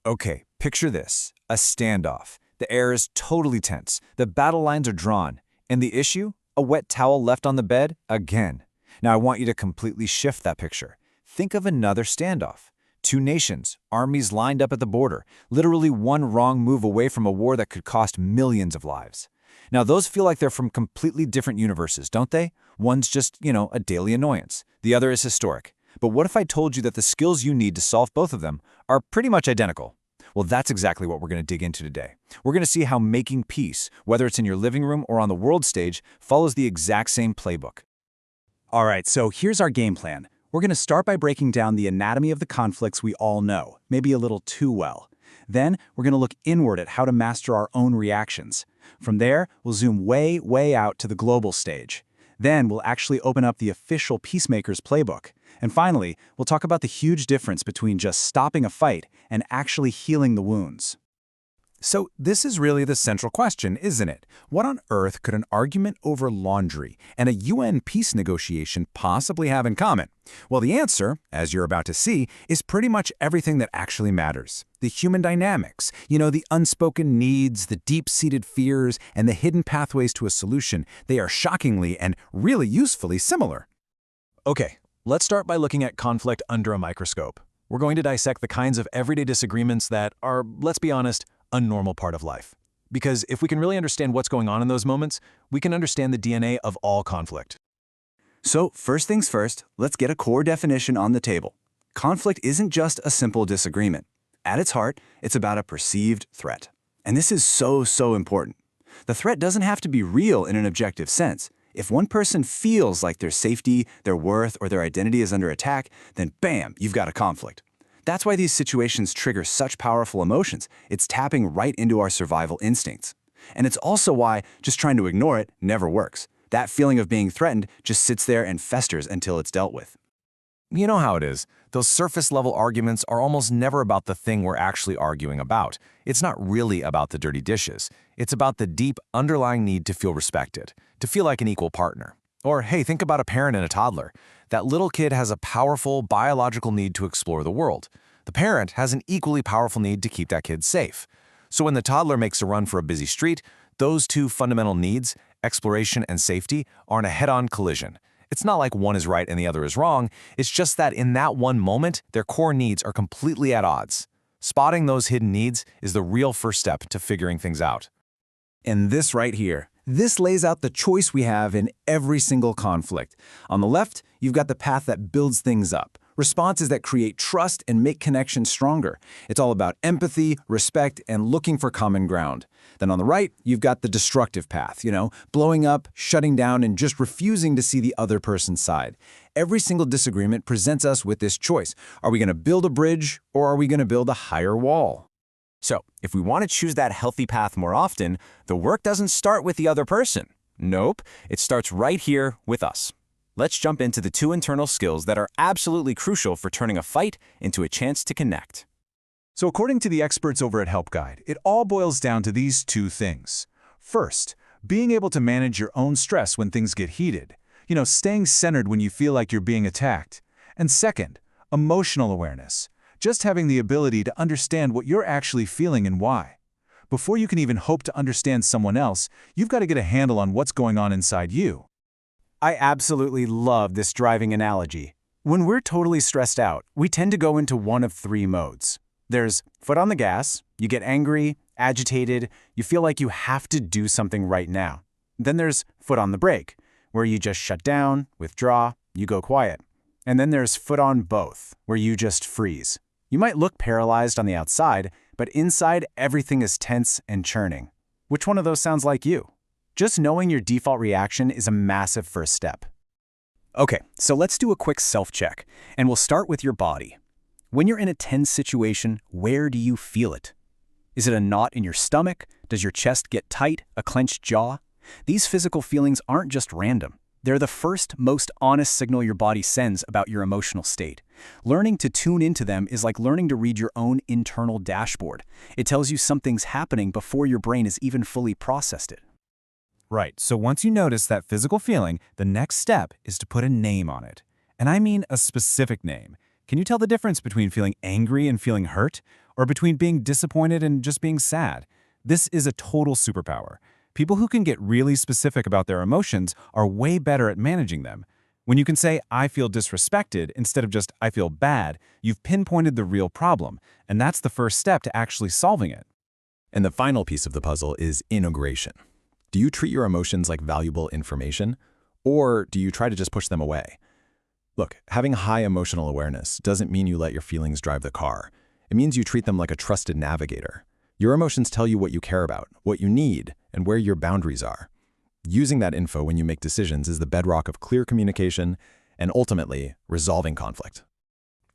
Okay, picture this, a standoff. The air is totally tense, the battle lines are drawn, and the issue? A wet towel left on the bed again. Now I want you to completely shift that picture. Think of another standoff. Two nations, armies lined up at the border, literally one wrong move away from a war that could cost millions of lives. Now those feel like they're from completely different universes, don't they? One's just, a daily annoyance. The other is historic. But what if I told you that the skills you need to solve both of them are pretty much identical? Well, that's exactly what we're going to dig into today. We're going to see how making peace, whether it's in your living room or on the world stage, follows the exact same playbook. All right, so here's our game plan. We're going to start by breaking down the anatomy of the conflicts we all know, maybe a little too well. Then, we're going to look inward at how to master our own reactions. From there, we'll zoom way, way out to the global stage. Then, we'll actually open up the official Peacemaker's playbook. And finally, we'll talk about the huge difference between just stopping a fight and actually healing the wounds. So this is really the central question, isn't it? What on earth could an argument over laundry and a UN peace negotiation possibly have in common? Well, the answer, as you're about to see, is pretty much everything that actually matters. The human dynamics, the unspoken needs, the deep-seated fears, and the hidden pathways to a solution, they are shockingly and really usefully similar. Okay, let's start by looking at conflict under a microscope. We're going to dissect the kinds of everyday disagreements that are, let's be honest, a normal part of life. Because if we can really understand what's going on in those moments, we can understand the DNA of all conflict. So, first things first, let's get a core definition on the table. Conflict isn't just a simple disagreement. At its heart, it's about a perceived threat. And this is so important. The threat doesn't have to be real in an objective sense. If one person feels like their safety, their worth, or their identity is under attack, then bam, you've got a conflict. That's why these situations trigger such powerful emotions. It's tapping right into our survival instincts. And it's also why just trying to ignore it never works. That feeling of being threatened just sits there and festers until it's dealt with. You know how it is. Those surface-level arguments are almost never about the thing we're actually arguing about. It's not really about the dirty dishes. It's about the deep, underlying need to feel respected, to feel like an equal partner. Or, hey, think about a parent and a toddler. That little kid has a powerful biological need to explore the world. The parent has an equally powerful need to keep that kid safe. So when the toddler makes a run for a busy street, those two fundamental needs, exploration and safety, are in a head-on collision. It's not like one is right and the other is wrong. It's just that in that one moment, their core needs are completely at odds. Spotting those hidden needs is the real first step to figuring things out. And this right here, this lays out the choice we have in every single conflict. On the left, you've got the path that builds things up, responses that create trust and make connections stronger. It's all about empathy, respect, and looking for common ground. Then on the right, you've got the destructive path, blowing up, shutting down, and just refusing to see the other person's side. Every single disagreement presents us with this choice. Are we going to build a bridge, or are we going to build a higher wall? So, if we want to choose that healthy path more often, the work doesn't start with the other person. Nope, it starts right here with us. Let's jump into the two internal skills that are absolutely crucial for turning a fight into a chance to connect. So according to the experts over at Help Guide, it all boils down to these two things. First, being able to manage your own stress when things get heated. Staying centered when you feel like you're being attacked. And second, emotional awareness. Just having the ability to understand what you're actually feeling and why. Before you can even hope to understand someone else, you've got to get a handle on what's going on inside you. I absolutely love this driving analogy. When we're totally stressed out, we tend to go into one of three modes. There's foot on the gas, you get angry, agitated, you feel like you have to do something right now. Then there's foot on the brake, where you just shut down, withdraw, you go quiet. And then there's foot on both, where you just freeze. You might look paralyzed on the outside, but inside everything is tense and churning. Which one of those sounds like you? Just knowing your default reaction is a massive first step. Okay, so let's do a quick self-check, and we'll start with your body. When you're in a tense situation, where do you feel it? Is it a knot in your stomach? Does your chest get tight, a clenched jaw? These physical feelings aren't just random. They're the first, most honest signal your body sends about your emotional state. Learning to tune into them is like learning to read your own internal dashboard. It tells you something's happening before your brain has even fully processed it. Right, so once you notice that physical feeling, the next step is to put a name on it. And I mean a specific name. Can you tell the difference between feeling angry and feeling hurt, or between being disappointed and just being sad? This is a total superpower. People who can get really specific about their emotions are way better at managing them. When you can say, I feel disrespected, instead of just, I feel bad, you've pinpointed the real problem, and that's the first step to actually solving it. And the final piece of the puzzle is integration. Do you treat your emotions like valuable information, or do you try to just push them away? Look, having high emotional awareness doesn't mean you let your feelings drive the car. It means you treat them like a trusted navigator. Your emotions tell you what you care about, what you need, and where your boundaries are. Using that info when you make decisions is the bedrock of clear communication and ultimately resolving conflict.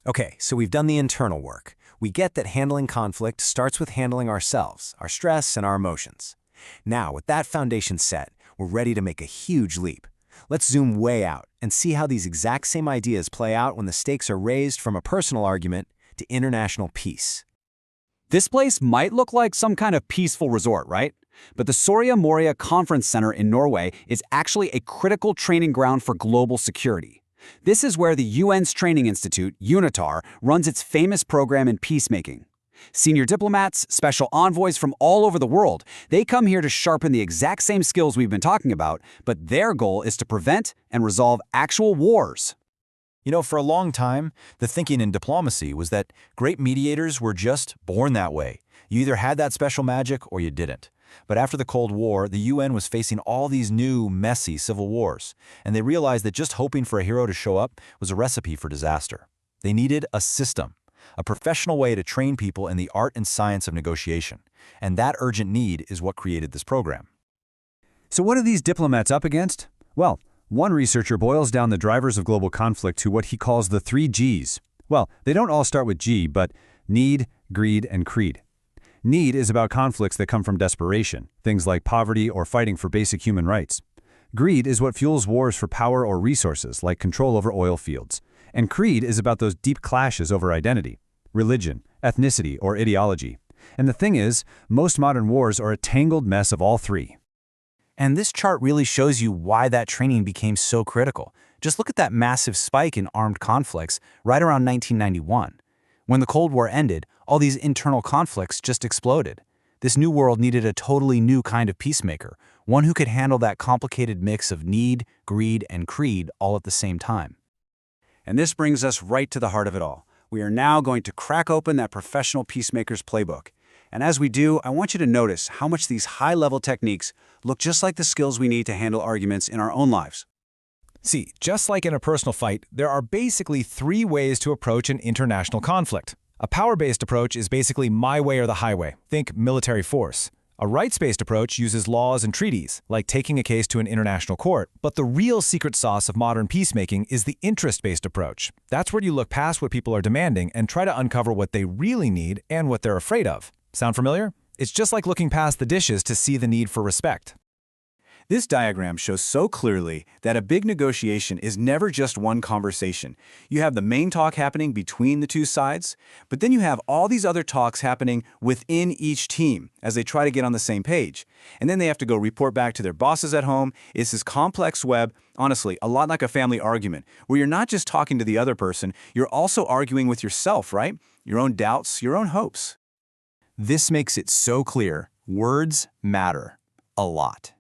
Okay, so we've done the internal work. We get that handling conflict starts with handling ourselves, our stress, and our emotions. Now, with that foundation set, we're ready to make a huge leap. Let's zoom way out and see how these exact same ideas play out when the stakes are raised from a personal argument to international peace. This place might look like some kind of peaceful resort, right? But the Soria Moria Conference Center in Norway is actually a critical training ground for global security. This is where the UN's training institute, UNITAR, runs its famous program in peacemaking. Senior diplomats, special envoys from all over the world, they come here to sharpen the exact same skills we've been talking about, but their goal is to prevent and resolve actual wars. You know, for a long time, the thinking in diplomacy was that great mediators were just born that way. You either had that special magic or you didn't. But after the Cold War, the UN was facing all these new, messy civil wars, and they realized that just hoping for a hero to show up was a recipe for disaster. They needed a system, a professional way to train people in the art and science of negotiation, and that urgent need is what created this program. So what are these diplomats up against? Well, one researcher boils down the drivers of global conflict to what he calls the 3 Gs. Well, they don't all start with G, but need, greed, and creed. Need is about conflicts that come from desperation, things like poverty or fighting for basic human rights. Greed is what fuels wars for power or resources, like control over oil fields. And creed is about those deep clashes over identity, religion, ethnicity, or ideology. And the thing is, most modern wars are a tangled mess of all 3. And this chart really shows you why that training became so critical. Just look at that massive spike in armed conflicts right around 1991. When the Cold War ended, all these internal conflicts just exploded. This new world needed a totally new kind of peacemaker, one who could handle that complicated mix of need, greed, and creed all at the same time. And this brings us right to the heart of it all. We are now going to crack open that professional peacemaker's playbook. And as we do, I want you to notice how much these high-level techniques look just like the skills we need to handle arguments in our own lives. See, just like in a personal fight, there are basically 3 ways to approach an international conflict. A power-based approach is basically my way or the highway. Think military force. A rights-based approach uses laws and treaties, like taking a case to an international court. But the real secret sauce of modern peacemaking is the interest-based approach. That's where you look past what people are demanding and try to uncover what they really need and what they're afraid of. Sound familiar? It's just like looking past the dishes to see the need for respect. This diagram shows so clearly that a big negotiation is never just one conversation. You have the main talk happening between the 2 sides, but then you have all these other talks happening within each team as they try to get on the same page. And then they have to go report back to their bosses at home. It's this complex web, honestly, a lot like a family argument, where you're not just talking to the other person, you're also arguing with yourself, right? Your own doubts, your own hopes. This makes it so clear. Words matter a lot.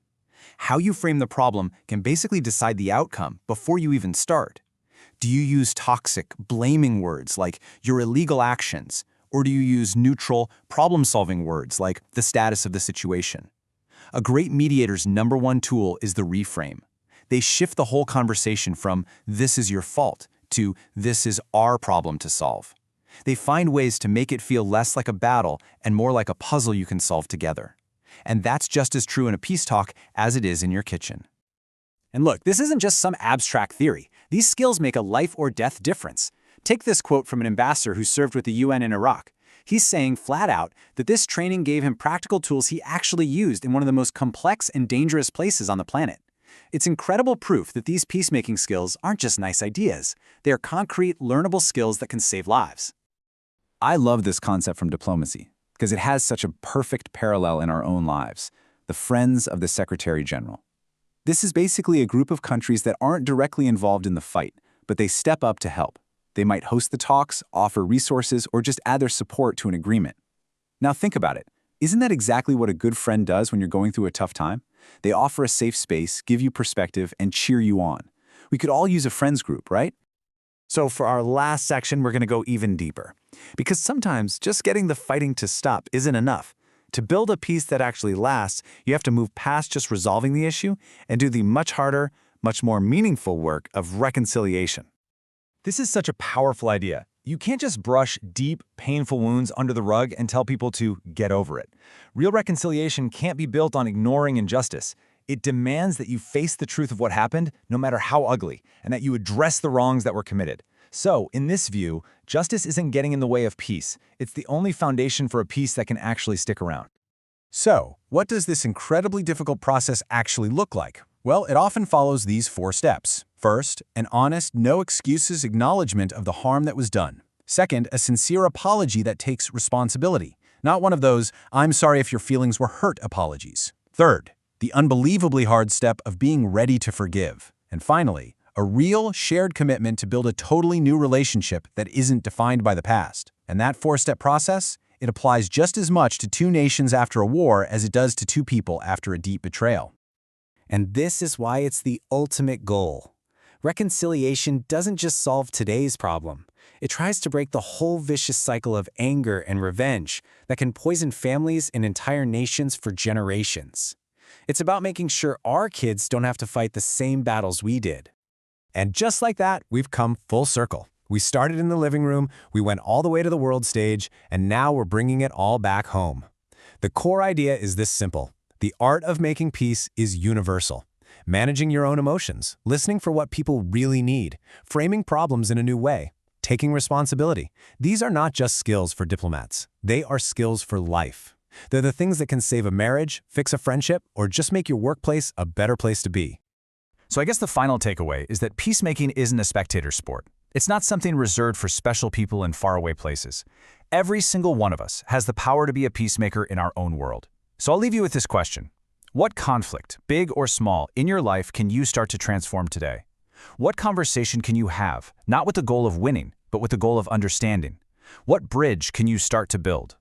How you frame the problem can basically decide the outcome before you even start. Do you use toxic, blaming words like your illegal actions, or do you use neutral, problem-solving words like the status of the situation? A great mediator's #1 tool is the reframe. They shift the whole conversation from "this is your fault" to "this is our problem to solve." They find ways to make it feel less like a battle and more like a puzzle you can solve together. And that's just as true in a peace talk as it is in your kitchen. And look, this isn't just some abstract theory. These skills make a life or death difference. Take this quote from an ambassador who served with the UN in Iraq. He's saying flat out that this training gave him practical tools he actually used in one of the most complex and dangerous places on the planet. It's incredible proof that these peacemaking skills aren't just nice ideas. They are concrete, learnable skills that can save lives. I love this concept from diplomacy because it has such a perfect parallel in our own lives, the Friends of the Secretary General. This is basically a group of countries that aren't directly involved in the fight, but they step up to help. They might host the talks, offer resources, or just add their support to an agreement. Now think about it. Isn't that exactly what a good friend does when you're going through a tough time? They offer a safe space, give you perspective, and cheer you on. We could all use a friends group, right? So for our last section, we're going to go even deeper. Because sometimes just getting the fighting to stop isn't enough. To build a peace that actually lasts, you have to move past just resolving the issue and do the much harder, much more meaningful work of reconciliation. This is such a powerful idea. You can't just brush deep, painful wounds under the rug and tell people to get over it. Real reconciliation can't be built on ignoring injustice. It demands that you face the truth of what happened, no matter how ugly, and that you address the wrongs that were committed. So, in this view, justice isn't getting in the way of peace. It's the only foundation for a peace that can actually stick around. So, what does this incredibly difficult process actually look like? Well, it often follows these 4 steps. First, an honest, no-excuses acknowledgement of the harm that was done. Second, a sincere apology that takes responsibility, not one of those "I'm sorry if your feelings were hurt" apologies. Third, the unbelievably hard step of being ready to forgive. And finally, a real, shared commitment to build a totally new relationship that isn't defined by the past. And that 4-step process, it applies just as much to 2 nations after a war as it does to 2 people after a deep betrayal. And this is why it's the ultimate goal. Reconciliation doesn't just solve today's problem. It tries to break the whole vicious cycle of anger and revenge that can poison families and entire nations for generations. It's about making sure our kids don't have to fight the same battles we did. And just like that, we've come full circle. We started in the living room, we went all the way to the world stage, and now we're bringing it all back home. The core idea is this simple. The art of making peace is universal. Managing your own emotions, listening for what people really need, framing problems in a new way, taking responsibility. These are not just skills for diplomats. They are skills for life. They're the things that can save a marriage, fix a friendship, or just make your workplace a better place to be. So I guess the final takeaway is that peacemaking isn't a spectator sport. It's not something reserved for special people in faraway places. Every single one of us has the power to be a peacemaker in our own world. So I'll leave you with this question. What conflict, big or small, in your life can you start to transform today? What conversation can you have, not with the goal of winning, but with the goal of understanding? What bridge can you start to build?